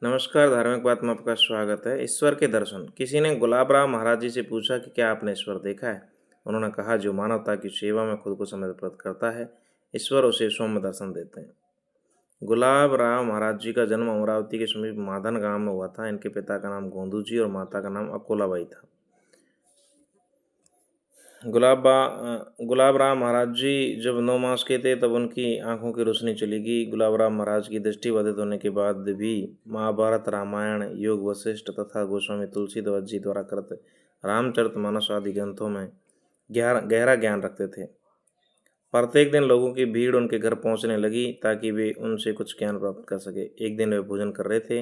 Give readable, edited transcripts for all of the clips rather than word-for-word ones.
नमस्कार, धार्मिक बात में आपका स्वागत है। ईश्वर के दर्शन। किसी ने गुलाब राम महाराज जी से पूछा कि क्या आपने ईश्वर देखा है? उन्होंने कहा, जो मानवता की सेवा में खुद को समर्पित करता है, ईश्वर उसे सौम्य दर्शन देते हैं। गुलाब राम महाराज जी का जन्म अमरावती के समीप माधन गांव में हुआ था। इनके पिता का नाम गोंदू जी और माता का नाम अकोलाबाई था। गुलाब राम महाराज जी जब 9 मास के थे तब उनकी आंखों की रोशनी चली गई। गुलाब राम महाराज की दृष्टि बाधित होने के बाद भी महाभारत, रामायण, योग वशिष्ठ तथा गोस्वामी तुलसीदास जी द्वारा कृत रामचरितमानस आदि ग्रंथों में गहरा ज्ञान रखते थे। प्रत्येक दिन लोगों की भीड़ उनके घर पहुंचने लगी ताकि वे उनसे कुछ ज्ञान प्राप्त कर सके। एक दिन वे भोजन कर रहे थे।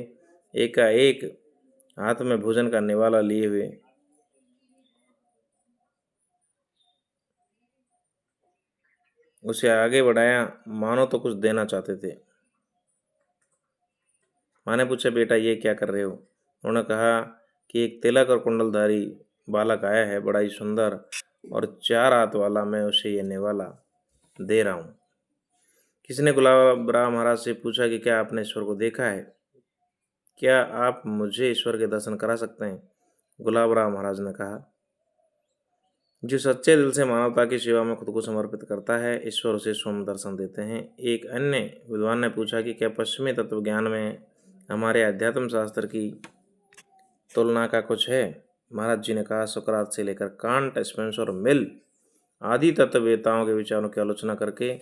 एकाएक हाथ में भोजन का निवाला लिए हुए उसे आगे बढ़ाया, मानो तो कुछ देना चाहते थे। माँ ने पूछा, बेटा ये क्या कर रहे हो? उन्होंने कहा कि एक तिलक और कुंडलधारी बालक आया है, बड़ा ही सुंदर और 4 हाथ वाला। मैं उसे ये निवाला दे रहा हूँ। किसी ने गुलाब राम महाराज से पूछा कि क्या आपने ईश्वर को देखा है? क्या आप मुझे ईश्वर के दर्शन करा सकते हैं? गुलाब राम महाराज ने कहा, जो सच्चे दिल से मानवता की सेवा में खुद को समर्पित करता है, ईश्वर उसे सौम्य दर्शन देते हैं। एक अन्य विद्वान ने पूछा कि क्या पश्चिमी तत्व ज्ञान में हमारे अध्यात्म शास्त्र की तुलना का कुछ है? महाराज जी ने कहा, सुकरात से लेकर कांट, स्पेंसर, मिल आदि तत्ववेताओं के विचारों की आलोचना करके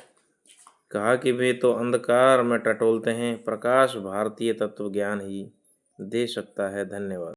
कहा कि वे तो अंधकार में टटोलते हैं, प्रकाश भारतीय तत्व ज्ञान ही दे सकता है। धन्यवाद।